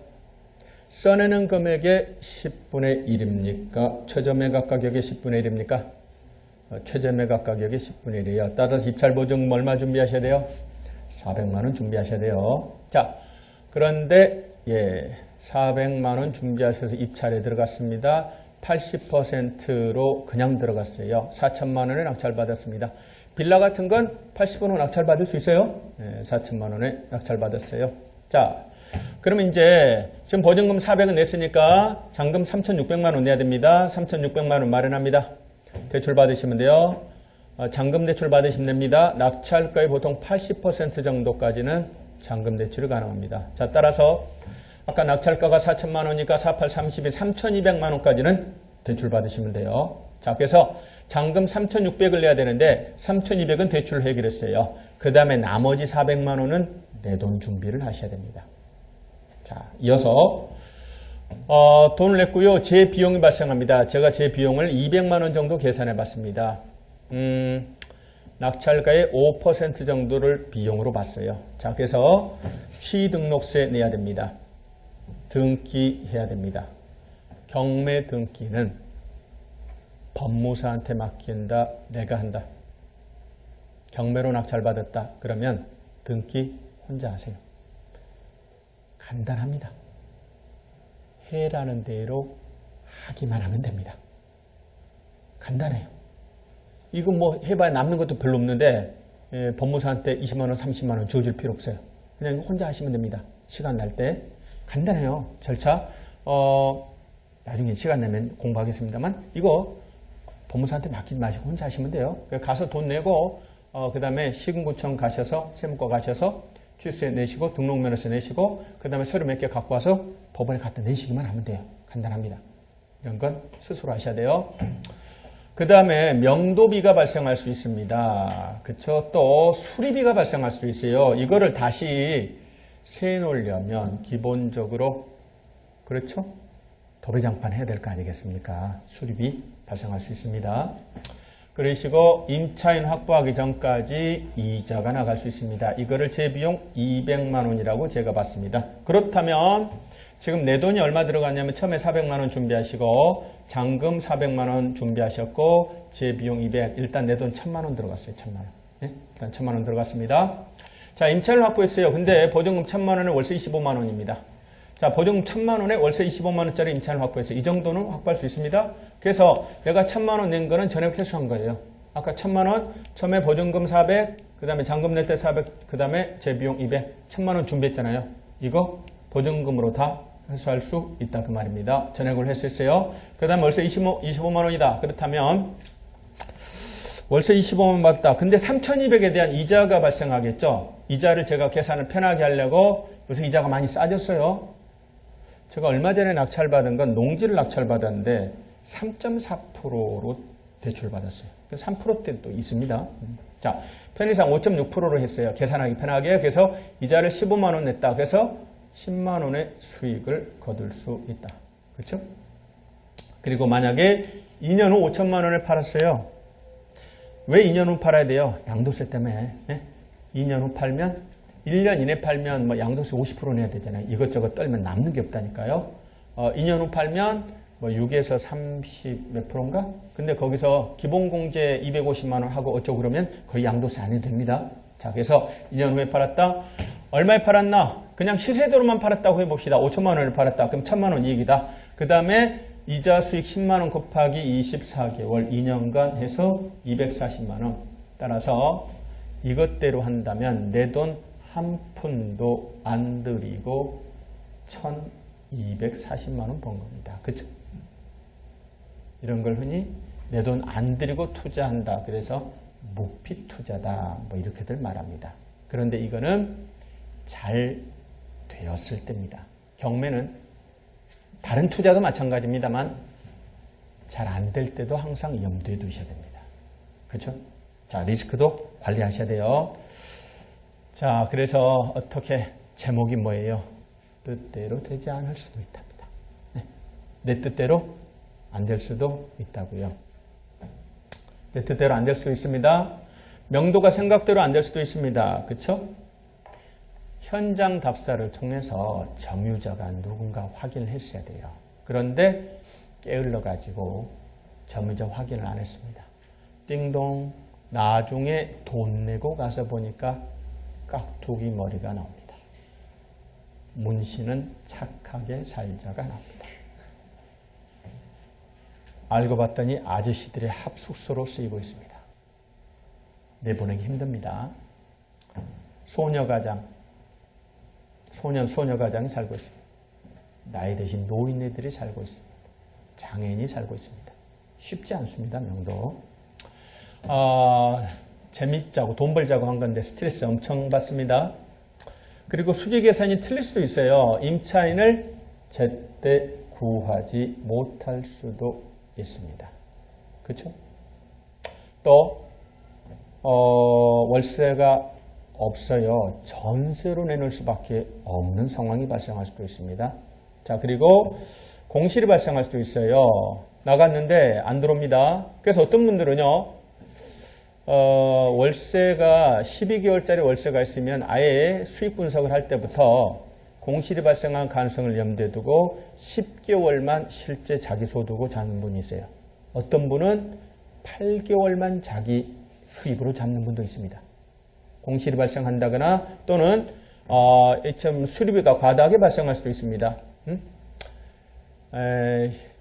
써내는 금액의 10분의 1입니까? 최저 매각 가격의 10분의 1입니까? 최저 매각 가격의 10분의 1이에요. 따라서 입찰 보증금 얼마 준비하셔야 돼요? 400만 원 준비하셔야 돼요. 자, 그런데 400만 원 준비하셔서 입찰에 들어갔습니다. 80%로 그냥 들어갔어요. 4천만 원에 낙찰받았습니다. 빌라 같은 건 80% 낙찰받을 수 있어요. 4천만 원에 낙찰받았어요. 자, 그러면 이제 지금 보증금 400은 냈으니까 잔금 3,600만 원 내야 됩니다. 3,600만 원 마련합니다. 대출 받으시면 돼요. 잔금 대출 받으시면 됩니다. 낙찰가의 보통 80% 정도까지는 잔금 대출이 가능합니다. 자, 따라서 아까 낙찰가가 4천만 원이니까 4, 8, 32, 3,200만 원까지는 대출 받으시면 돼요. 자, 그래서 잔금 3,600을 내야 되는데 3,200은 대출을 해결했어요. 그 다음에 나머지 400만 원은 내 돈 준비를 하셔야 됩니다. 자, 이어서 돈을 냈고요. 제 비용이 발생합니다. 제가 제 비용을 200만 원 정도 계산해 봤습니다. 낙찰가의 5% 정도를 비용으로 봤어요. 자, 그래서 취등록세 내야 됩니다. 등기해야 됩니다. 경매 등기는 법무사한테 맡긴다, 내가 한다. 경매로 낙찰받았다. 그러면 등기 혼자 하세요. 간단합니다. 해라는 대로 하기만 하면 됩니다. 간단해요. 이거 뭐 해봐야 남는 것도 별로 없는데 법무사한테 20만 원, 30만 원 주어질 필요 없어요. 그냥 이거 혼자 하시면 됩니다. 시간 날 때. 간단해요. 절차. 나중에 시간 내면 공부하겠습니다만 이거 법무사한테 맡기지 마시고 혼자 하시면 돼요. 가서 돈 내고 그 다음에 시군구청 가셔서 세무과 가셔서 취소세 내시고 등록면허세 내시고 그 다음에 서류 몇 개 갖고 와서 법원에 갖다 내시기만 하면 돼요. 간단합니다. 이런 건 스스로 하셔야 돼요. 그 다음에 명도비가 발생할 수 있습니다. 그쵸? 또 수리비가 발생할 수도 있어요. 이거를 다시 세놓으려면 기본적으로 그렇죠? 도배장판 해야 될 거 아니겠습니까? 수리비 발생할 수 있습니다. 그러시고 임차인 확보하기 전까지 이자가 나갈 수 있습니다. 이거를 재비용 200만 원이라고 제가 봤습니다. 그렇다면 지금 내 돈이 얼마 들어갔냐면 처음에 400만 원 준비하시고 잔금 400만 원 준비하셨고 재비용 200, 일단 내 돈 1000만 원 들어갔어요. 1000만 원. 네? 일단 1000만 원 들어갔습니다. 자, 임차인을 확보했어요. 근데 보증금 1000만 원에 월세 25만 원입니다. 자, 보증금 1000만 원에 월세 25만 원짜리 임차인을 확보했어요. 이 정도는 확보할 수 있습니다. 그래서 내가 1000만 원 낸 거는 전액 회수한 거예요. 아까 1000만 원, 처음에 보증금 400, 그 다음에 잔금 낼 때 400, 그 다음에 재비용 200, 1000만 원 준비했잖아요. 이거 보증금으로 다 회수할 수 있다 그 말입니다. 전액을 회수했어요. 그 다음에 월세 25만 원이다. 그렇다면 월세 25만 원 받다. 근데 3,200에 대한 이자가 발생하겠죠. 이자를 제가 계산을 편하게 하려고 요새 이자가 많이 싸졌어요. 제가 얼마 전에 낙찰받은 건 농지를 낙찰받았는데 3.4%로 대출받았어요. 3%대도 있습니다. 자, 편의상 5.6%로 했어요. 계산하기 편하게. 그래서 이자를 15만 원 냈다. 그래서 10만 원의 수익을 거둘 수 있다. 그렇죠? 그리고 만약에 2년 후 5천만 원을 팔았어요. 왜 2년 후 팔아야 돼요? 양도세 때문에. 네? 2년 후 팔면 1년 이내 팔면 뭐 양도세 50% 내야 되잖아요. 이것저것 떨면 남는 게 없다니까요. 2년 후 팔면 뭐 6에서 30 몇 프로인가? 근데 거기서 기본공제 250만 원 하고 어쩌고 그러면 거의 양도세 안 해도 됩니다. 자, 그래서 2년 후에 팔았다. 얼마에 팔았나? 그냥 시세대로만 팔았다고 해봅시다. 5천만 원을 팔았다. 그럼 1000만 원 이익이다. 그 다음에 이자 수익 10만 원 곱하기 24개월 2년간 해서 240만 원. 따라서 이것대로 한다면 내 돈 한 푼도 안 들이고 1240만 원 번 겁니다. 그쵸? 이런 걸 흔히 내 돈 안 들이고 투자한다. 그래서 무피 투자다. 뭐 이렇게들 말합니다. 그런데 이거는 잘 되었을 때입니다. 경매는 다른 투자도 마찬가지입니다만 잘 안 될 때도 항상 염두에 두셔야 됩니다. 그렇죠? 자, 리스크도 관리하셔야 돼요. 자, 그래서 어떻게 제목이 뭐예요? 뜻대로 되지 않을 수도 있답니다. 네. 내 뜻대로 안 될 수도 있다고요. 내 뜻대로 안 될 수도 있습니다. 명도가 생각대로 안 될 수도 있습니다. 그렇죠? 현장 답사를 통해서 점유자가 누군가 확인을 했어야 돼요. 그런데 게을러가지고 점유자 확인을 안 했습니다. 띵동, 나중에 돈 내고 가서 보니까 깍두기 머리가 나옵니다. 문신은 착하게 살자가 나옵니다. 알고 봤더니 아저씨들의 합숙소로 쓰이고 있습니다. 내보내기 힘듭니다. 소녀가장, 소녀가장이 살고 있습니다. 나이 드신 노인네들이 살고 있습니다. 장애인이 살고 있습니다. 쉽지 않습니다. 명도. 재밌자고 돈 벌자고 한 건데 스트레스 엄청 받습니다. 그리고 수리 계산이 틀릴 수도 있어요. 임차인을 제때 구하지 못할 수도 있습니다. 그렇죠? 또 월세가 없어요. 전세로 내놓을 수밖에 없는 상황이 발생할 수도 있습니다. 자, 그리고 공실이 발생할 수도 있어요. 나갔는데 안 들어옵니다. 그래서 어떤 분들은요, 월세가 12개월짜리 월세가 있으면 아예 수익 분석을 할 때부터 공실이 발생한 가능성을 염두에 두고 10개월만 실제 자기 소득으로 잡는 분이 있어요. 어떤 분은 8개월만 자기 수입으로 잡는 분도 있습니다. 공실이 발생한다거나 또는 좀 수리비가 과다하게 발생할 수도 있습니다.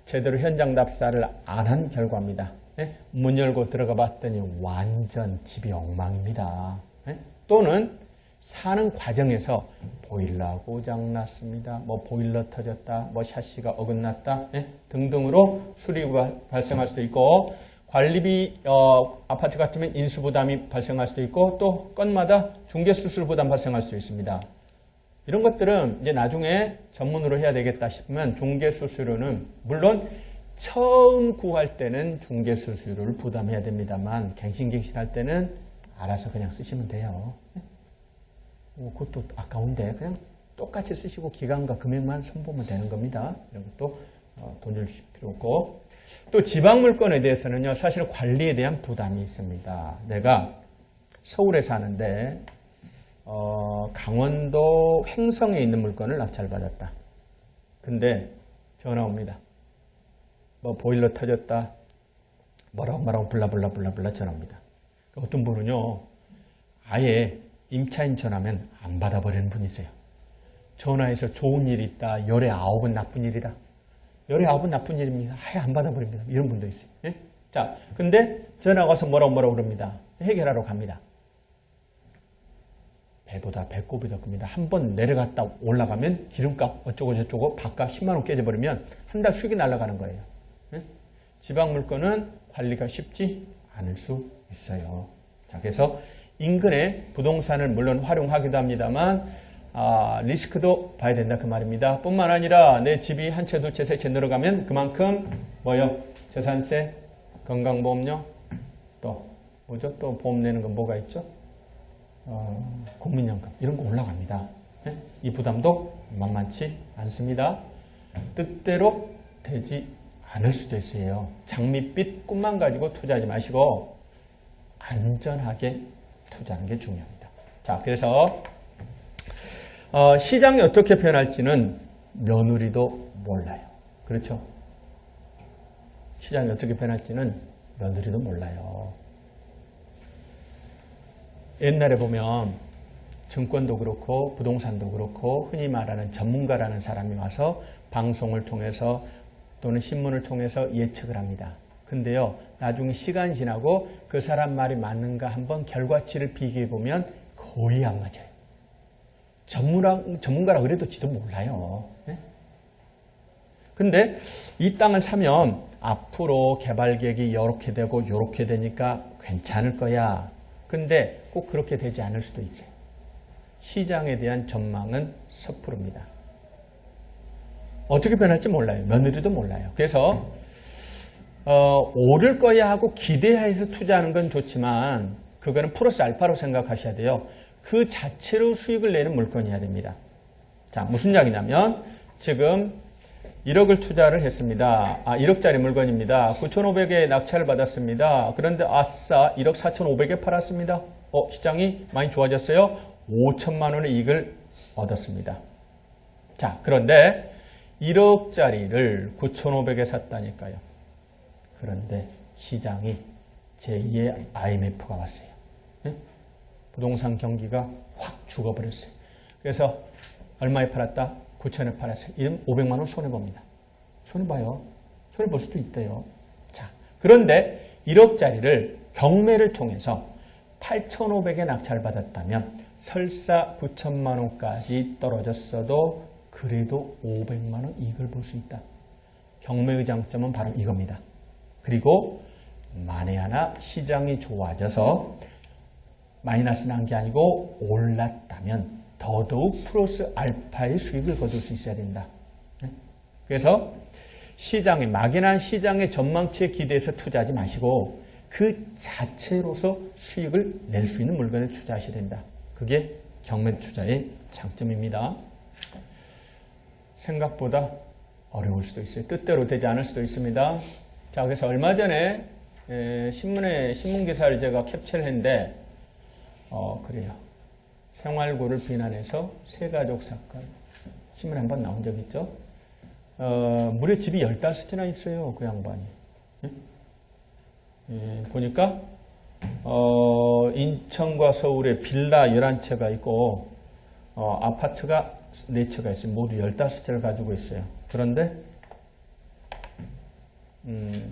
제대로 현장 답사를 안 한 결과입니다. 문 열고 들어가 봤더니 완전 집이 엉망입니다. 또는 사는 과정에서 보일러 고장났습니다. 뭐 보일러 터졌다, 뭐 샤시가 어긋났다 등등으로 수리비가 발생할 수도 있고, 관리비 아파트 같으면 인수부담이 발생할 수도 있고, 또 건마다 중개수술 부담 발생할 수도 있습니다. 이런 것들은 이제 나중에 전문으로 해야 되겠다 싶으면 중개수수료는 물론 처음 구할 때는 중개수수료를 부담해야 됩니다만 갱신할 때는 알아서 그냥 쓰시면 돼요. 그것도 아까운데 그냥 똑같이 쓰시고 기간과 금액만 손보면 되는 겁니다. 이런 것도 돈 주실 필요 없고, 또 지방물건에 대해서는요, 사실 관리에 대한 부담이 있습니다. 내가 서울에 사는데 강원도 횡성에 있는 물건을 낙찰받았다. 근데 전화 옵니다. 뭐 보일러 터졌다, 뭐라고 블라블라 전화 옵니다. 어떤 분은요, 아예 임차인 전화면 안 받아버리는 분이 있어요. 전화해서 좋은 일이 있다, 열의 9은 나쁜 일이다, 열의 9은 나쁜 일입니다, 아예 안 받아버립니다. 이런 분도 있어요. 예? 자, 근데 전화가 와서 뭐라고 그럽니다. 해결하러 갑니다. 배보다 배꼽이 더 큽니다. 한번 내려갔다 올라가면 기름값 어쩌고 저쩌고 밥값 10만 원 깨져버리면 한 달 수익이 날아가는 거예요. 예? 지방 물건은 관리가 쉽지 않을 수 있어요. 자, 그래서 인근에 부동산을 물론 활용하기도 합니다만 리스크도 봐야 된다 그 말입니다. 뿐만 아니라 내 집이 한 채, 두 채, 세 채 늘어가면 그만큼 뭐요? 재산세, 건강보험료, 또 뭐죠? 또 보험 내는 건 뭐가 있죠? 국민연금 이런 거 올라갑니다. 네? 이 부담도 만만치 않습니다. 뜻대로 되지 않을 수도 있어요. 장밋빛 꿈만 가지고 투자하지 마시고 안전하게 투자하는 게 중요합니다. 자, 그래서 시장이 어떻게 변할지는 며느리도 몰라요. 그렇죠? 시장이 어떻게 변할지는 며느리도 몰라요. 옛날에 보면 증권도 그렇고 부동산도 그렇고 흔히 말하는 전문가라는 사람이 와서 방송을 통해서 또는 신문을 통해서 예측을 합니다. 근데요, 나중에 시간이 지나고 그 사람 말이 맞는가 한번 결과치를 비교해 보면 거의 안 맞아요. 전문가라 그래도 지도 몰라요. 네? 근데 이 땅을 사면 앞으로 개발 계획이 이렇게 되고 이렇게 되니까 괜찮을 거야. 근데 꼭 그렇게 되지 않을 수도 있어요. 시장에 대한 전망은 섣부릅니다. 어떻게 변할지 몰라요. 며느리도 몰라요. 그래서 오를 거야 하고 기대해서 투자하는 건 좋지만 그거는 플러스 알파로 생각하셔야 돼요. 그 자체로 수익을 내는 물건이어야 됩니다. 자, 무슨 이야기냐면 지금 1억을 투자를 했습니다. 1억짜리 물건입니다. 9,500에 낙찰을 받았습니다. 그런데 아싸 1억 4,500에 팔았습니다. 시장이 많이 좋아졌어요. 5천만 원의 이익을 얻었습니다. 자, 그런데 1억짜리를 9,500에 샀다니까요. 그런데 시장이 제2의 IMF가 왔어요. 네? 부동산 경기가 확 죽어버렸어요. 그래서 얼마에 팔았다? 9천에 팔았어요. 이러면 500만 원 손해봅니다. 손해봐요. 손해볼 수도 있대요. 자, 그런데 1억짜리를 경매를 통해서 8,500에 낙찰을 받았다면 설사 9천만 원까지 떨어졌어도 그래도 500만 원 이익을 볼 수 있다. 경매의 장점은 바로 이겁니다. 그리고 만에 하나 시장이 좋아져서 마이너스 난 게 아니고 올랐다면 더더욱 플러스 알파의 수익을 거둘 수 있어야 된다. 그래서 시장에 막연한 시장의 전망치에 기대해서 투자하지 마시고 그 자체로서 수익을 낼 수 있는 물건에 투자하셔야 된다. 그게 경매 투자의 장점입니다. 생각보다 어려울 수도 있어요. 뜻대로 되지 않을 수도 있습니다. 자, 그래서 얼마 전에 신문 기사를 제가 캡처를 했는데 그래요. 생활고를 비난해서 세가족 사건 신문에 한번 나온 적 있죠. 무려 집이 15채나 있어요. 그 양반이. 보니까 인천과 서울에 빌라 11채가 있고 아파트가 4채가 있어요. 모두 15채를 가지고 있어요. 그런데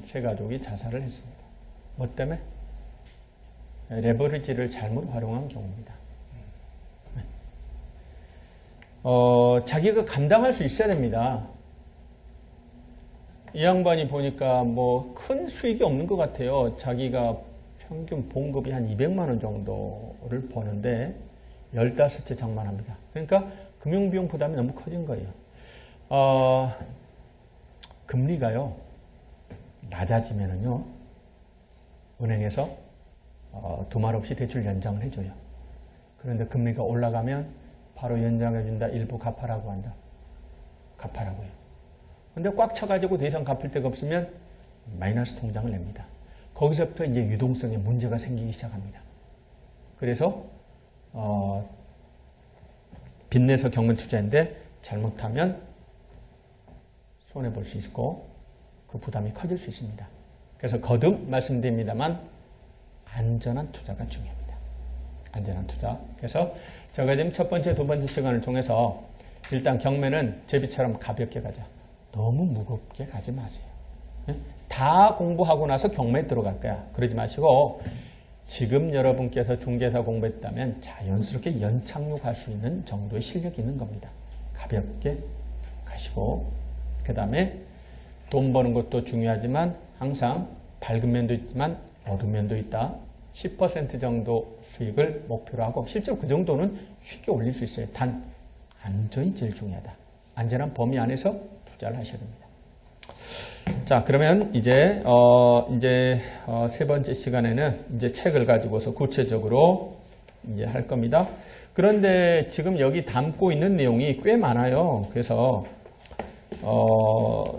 세 가족이 자살을 했습니다. 뭐 때문에? 레버리지를 잘못 활용한 경우입니다. 자기가 감당할 수 있어야 됩니다. 이 양반이 보니까 뭐 큰 수익이 없는 것 같아요. 자기가 평균 봉급이 한 200만 원 정도를 버는데 15채 장만합니다. 그러니까 금융비용 부담이 너무 커진 거예요. 금리가요, 낮아지면은요, 은행에서 두말 없이 대출 연장을 해줘요. 그런데 금리가 올라가면 바로 연장해준다. 일부 갚아라고 한다. 갚아라고요. 근데 꽉 차가지고 더 이상 갚을 데가 없으면 마이너스 통장을 냅니다. 거기서부터 이제 유동성에 문제가 생기기 시작합니다. 그래서 빚내서 겪는 투자인데 잘못하면 손해볼 수 있고 그 부담이 커질 수 있습니다. 그래서 거듭 말씀드립니다만 안전한 투자가 중요합니다. 안전한 투자. 그래서 제가 지금 첫 번째, 두 번째 시간을 통해서 일단 경매는 제비처럼 가볍게 가자. 너무 무겁게 가지 마세요. 다 공부하고 나서 경매에 들어갈 거야. 그러지 마시고 지금 여러분께서 중개사 공부했다면 자연스럽게 연착륙할 수 있는 정도의 실력이 있는 겁니다. 가볍게 가시고 그 다음에 돈 버는 것도 중요하지만 항상 밝은 면도 있지만 어두운 면도 있다. 10% 정도 수익을 목표로 하고 실제로 그 정도는 쉽게 올릴 수 있어요. 단 안전이 제일 중요하다. 안전한 범위 안에서 투자를 하셔야 됩니다. 자, 그러면 이제 세 번째 시간에는 이제 책을 가지고서 구체적으로 이제 할 겁니다. 그런데 지금 여기 담고 있는 내용이 꽤 많아요. 그래서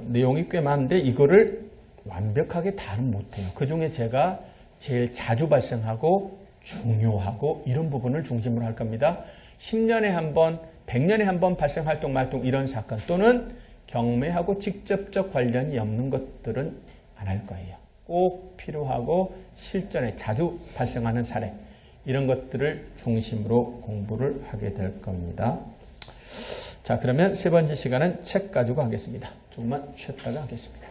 내용이 꽤 많은데 이거를 완벽하게 다는 못해요. 그 중에 제가 제일 자주 발생하고 중요하고 이런 부분을 중심으로 할 겁니다. 10년에 한 번, 100년에 한 번 발생활동 말동 이런 사건 또는 경매하고 직접적 관련이 없는 것들은 안 할 거예요. 꼭 필요하고 실전에 자주 발생하는 사례 이런 것들을 중심으로 공부를 하게 될 겁니다. 자, 그러면 세 번째 시간은 책 가지고 하겠습니다. 조금만 쉬었다가 하겠습니다.